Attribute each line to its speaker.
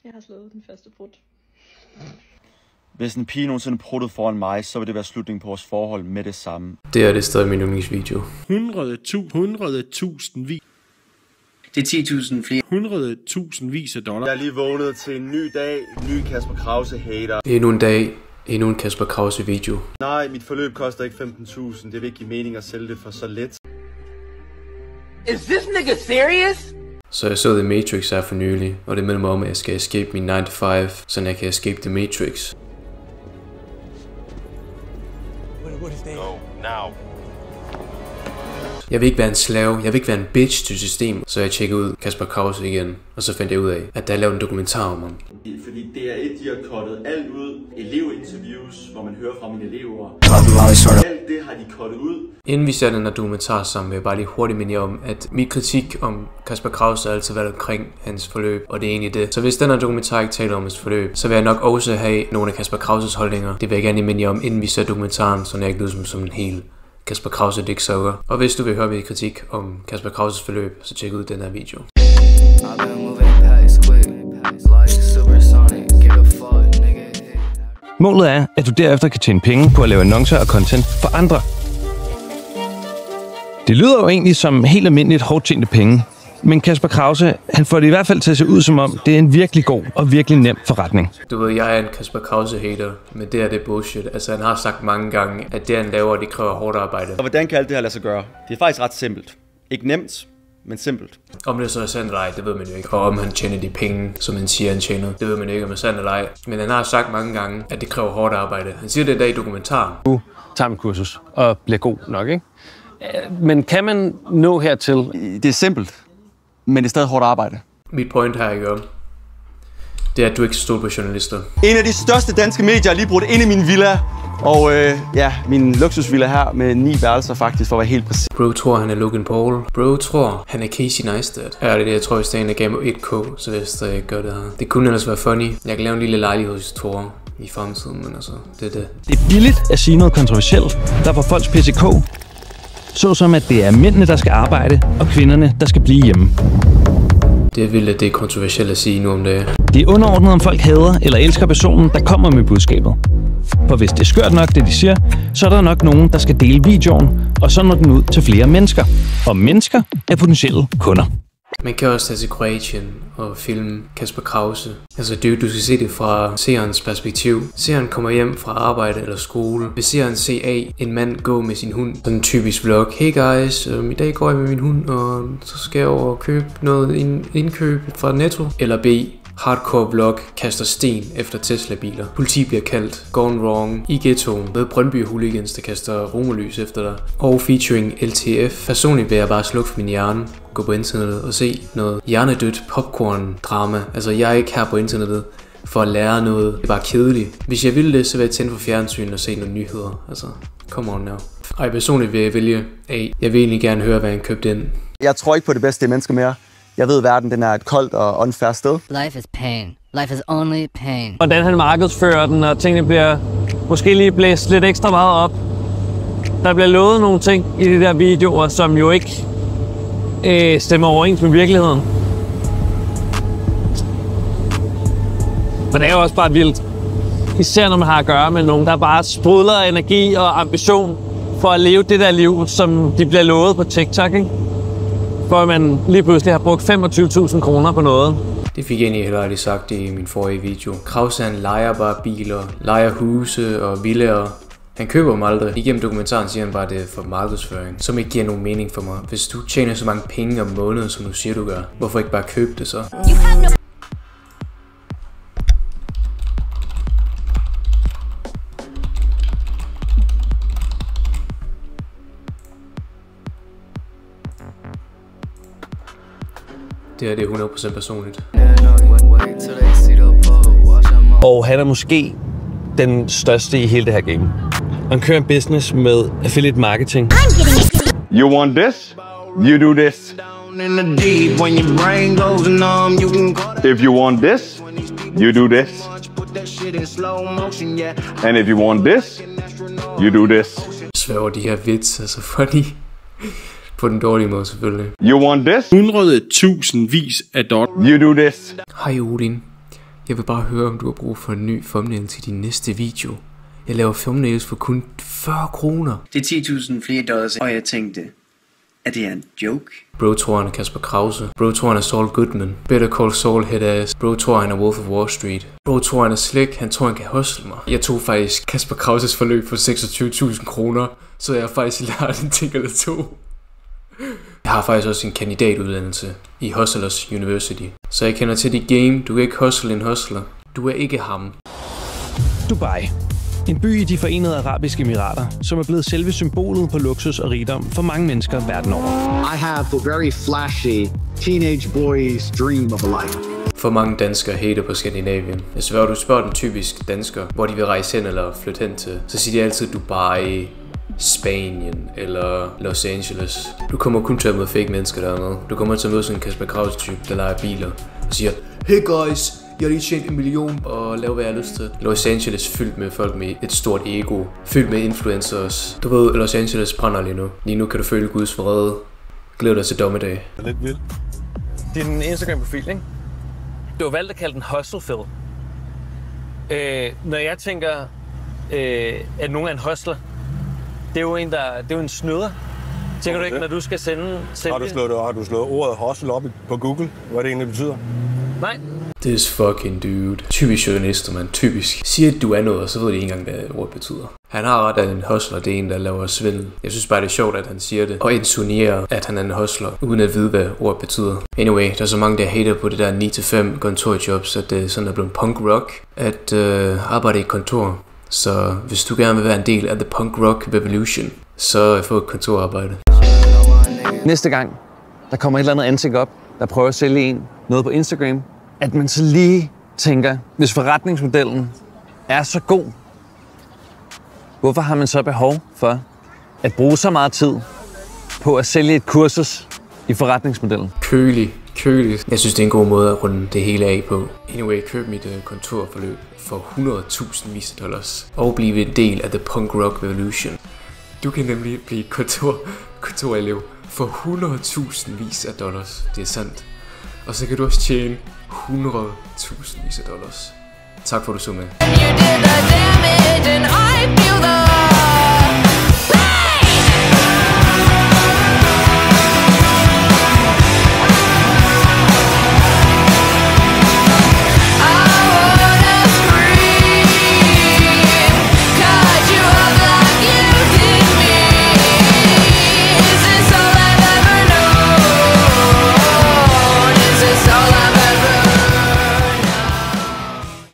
Speaker 1: Jeg har slået den første brud.
Speaker 2: Hvis en pige nogensinde pruttede foran mig, så vil det være slutningen på vores forhold med det samme.
Speaker 3: Det er stadig min yndlingsvideo.
Speaker 4: 100.000
Speaker 5: Det er 10.000 flere.
Speaker 4: 100.000 vis af dollar.
Speaker 2: Jeg er lige vågnet til en ny dag, en ny Kasper Krause hater.
Speaker 3: Endnu en dag, endnu en Kasper Krause video.
Speaker 2: Nej, mit forløb koster ikke 15.000. Det vil ikke give mening at sælge det for så let.
Speaker 5: Is this nigga serious?
Speaker 3: Så jeg så The Matrix her for nylig, og det minder mig om, at jeg skal escape min 9-to-5, så jeg kan escape The Matrix.
Speaker 2: Go now.
Speaker 3: Jeg vil ikke være en slave, jeg vil ikke være en bitch til systemet, så jeg tjekkede ud Kasper Krause igen, og så fandt jeg ud af, at der er lavet en dokumentar om ham.
Speaker 2: Fordi DR1, de har cuttet alt ud, elevinterviews, hvor man hører fra mine elever. Alt det har de cuttet ud.
Speaker 3: Inden vi ser den her dokumentar sammen, vil jeg bare lige hurtigt minde om, at min kritik om Kasper Krause har altid været omkring hans forløb, og det er egentlig det. Så hvis den her dokumentar ikke taler om hans forløb, så vil jeg nok også have nogle af Kasper Krauses holdninger. Det vil jeg gerne minde om, inden vi ser dokumentaren, så jeg ikke lyder som en hel Kasper Krause dicksucker. Og hvis du vil høre min kritik om Kasper Krauses forløb, så tjek ud den her video.
Speaker 6: Målet er, at du derefter kan tjene penge på at lave annoncer og content for andre. Det lyder jo egentlig som helt almindeligt hårdt tjente penge, men Kasper Krause, han får det i hvert fald til at se ud som om, det er en virkelig god og virkelig nem forretning.
Speaker 3: Du ved, jeg er en Kasper Krause hater, men det er det bullshit. Altså, han har sagt mange gange, at det han laver, det kræver hårdt arbejde.
Speaker 2: Og hvordan kan alt det her lade sig gøre? Det er faktisk ret simpelt. Ikke nemt, men simpelt.
Speaker 3: Om det så er sandt eller ej, det ved man jo ikke. Og om han tjener de penge, som han siger, han tjener, det ved man jo ikke, om det er sandt eller ej. Men han har sagt mange gange, at det kræver hårdt arbejde. Han siger det i dag i dokumentaren.
Speaker 6: Du tager en kursus og bliver god nok, ikke? Men kan man nå hertil?
Speaker 2: Det er simpelt, men det er stadig hårdt arbejde.
Speaker 3: Mit point her, ikke om, det er, at du ikke stoler på journalister.
Speaker 2: En af de største danske medier har lige brugt ind i min villa. Og min luksusvilla her med 9 værelser faktisk, for at være helt præcis.
Speaker 3: Bro tror, han er Logan Paul. Bro tror, han er Casey Neistat. Ja, det er det, jeg tror, hvis der gav mig 1K, så hvis jeg ikke gør det her. Det kunne ellers være funny. Jeg kan lave en lille lejlighedstur i fremtiden, men altså, det er det.
Speaker 6: Det er billigt at sige noget kontroversielt, der får folks PCK. Såsom at det er mændene, der skal arbejde, og kvinderne, der skal blive hjemme.
Speaker 3: Det er vildt, at det er kontroversielt at sige nu om det.
Speaker 6: Det er underordnet, om folk hader eller elsker personen, der kommer med budskabet. For hvis det er skørt nok, det de siger, så er der nok nogen, der skal dele videoen, og så når den ud til flere mennesker. Og mennesker er potentielle kunder.
Speaker 3: Man kan også tage til Kroatien og filme Kasper Krause. Altså du skal se det fra seerens perspektiv. Seeren kommer hjem fra arbejde eller skole. Vil seeren se en mand gå med sin hund. Sådan en typisk vlog. Hey guys, i dag går jeg med min hund, og så skal jeg over og købe noget indkøb fra Netto. Eller B. Hardcore vlog kaster sten efter Tesla-biler. Politi bliver kaldt. Gone wrong. I ghettoen. Ved Brøndby hooligans, der kaster romerlys efter dig. Og featuring LTF. Personligt vil jeg bare slukke for min hjerne. Gå på internettet og se noget hjernedødt popcorn-drama. Altså jeg er ikke her på internettet for at lære noget. Det er bare kedeligt. Hvis jeg ville det, så vil jeg tænde for fjernsyn og se nogle nyheder. Altså, come on now. Og personligt vil jeg vælge A. Jeg vil egentlig gerne høre, hvad han købte ind.
Speaker 2: Jeg tror ikke på det bedste i mennesker mere. Jeg ved, at verden den er et koldt og unfair sted.
Speaker 7: Life is pain. Life is only pain.
Speaker 8: Hvordan han markedsfører den, og tingene bliver måske lige blæst lidt ekstra meget op. Der bliver lovet nogle ting i de der videoer, som jo ikke stemmer overens med virkeligheden. Men det er jo også bare vildt. Især når man har at gøre med nogen, der bare sprudler energi og ambition for at leve det der liv, som de bliver lovet på TikTok, ikke? For man lige pludselig har brugt 25.000 kroner på noget.
Speaker 3: Det fik jeg egentlig heller aldrig sagt i min forrige video. Krause han lejer bare biler, lejer huse og villaer. Han køber dem aldrig. Igennem dokumentaren siger han bare, at det er for markedsføring, som ikke giver nogen mening for mig. Hvis du tjener så mange penge om måneden, som du siger, du gør, hvorfor ikke bare købe det så? Det her det er 100% personligt.
Speaker 6: Og han er måske den største i hele det her game. Han kører en business med affiliate marketing.
Speaker 2: You want this? You do this. If you want this, you do this. And if you want this, you do this.
Speaker 3: Sværger de her vits, altså funny. På den dårlige måde selvfølgelig.
Speaker 2: You want this?
Speaker 4: 100.000 vis af dollar.
Speaker 2: You do this.
Speaker 3: Hej Odin. Jeg vil bare høre, om du har brug for en ny thumbnail til din næste video. Jeg laver thumbnails for kun 40 kroner.
Speaker 5: Det er 10.000 flere dollars, og jeg tænkte, er det en joke?
Speaker 3: Bro tror han er Kasper Krause. Bro tror han er Saul Goodman. Better Call Saul head ass. Bro tror han er Wolf of Wall Street. Bro tror han er slick. Han tror han kan hustle mig. Jeg tog faktisk Kasper Krauses forløb for 26.000 kroner. Så jeg har faktisk lært en ting eller to. Jeg har faktisk også en kandidatuddannelse i Hustlers University. Så jeg kender til dit game. Du er ikke hustle en hustler. Du er ikke ham.
Speaker 6: Dubai. En by i de Forenede Arabiske Emirater, som er blevet selve symbolet på luksus og rigdom for mange mennesker verden over.
Speaker 1: I have the very flashy teenage boy's dream of a life.
Speaker 3: For mange danskere hater på Skandinavien. Jeg sværger, du spørger den typisk dansker, hvor de vil rejse hen eller flytte hen til, så siger de altid Dubai, Spanien eller Los Angeles. Du kommer kun til at møde fake mennesker dernede. Du kommer til at møde sådan en Kasper Krause type, der leger biler og siger, hey guys, jeg har lige tjent 1 million og lave hvad jeg har lyst til. Los Angeles fyldt med folk med et stort ego. Fyldt med influencers. Du ved, Los Angeles brænder lige nu. Lige nu kan du føle Guds vrede. Glæder dig til dommedag.
Speaker 4: Det er lidt vildt.
Speaker 8: Din Instagram-profil, ikke? Du har valgt at kalde den hustle-fed. Når jeg tænker, at nogen er en hustler, det er jo en, det er jo en snyder. Tænker du ikke, når du skal sende...
Speaker 4: Har du slået ordet hustle op på Google? Hvad det egentlig betyder?
Speaker 8: Nej.
Speaker 3: This fucking dude. Typisk journalister, man. Typisk. Siger at du er noget, og så ved de ikke engang, hvad ordet betyder. Han har ret, at en hustler, det er en, der laver svindel. Jeg synes bare, det er sjovt, at han siger det. Og insinuerer, at han er en hustler, uden at vide, hvad ordet betyder. Anyway, der er så mange, der hater på det der 9-5 kontorjobs, at det sådan er blevet punk rock at arbejde i et kontor. Så hvis du gerne vil være en del af the punk rock revolution, så få et kontorarbejde.
Speaker 6: Næste gang, der kommer et eller andet ansigt op, der prøver at sælge en noget på Instagram, at man så lige tænker, hvis forretningsmodellen er så god, hvorfor har man så behov for at bruge så meget tid på at sælge et kursus i forretningsmodellen?
Speaker 3: Kølig. Jeg synes, det er en god måde at runde det hele af på. Anyway, køb mit kontorforløb for $100,000 dollars og blive en del af the punk rock revolution. Du kan nemlig blive kontorelev for $100,000 dollars. Det er sandt. Og så kan du også tjene $100,000 dollars. Tak for at du så med.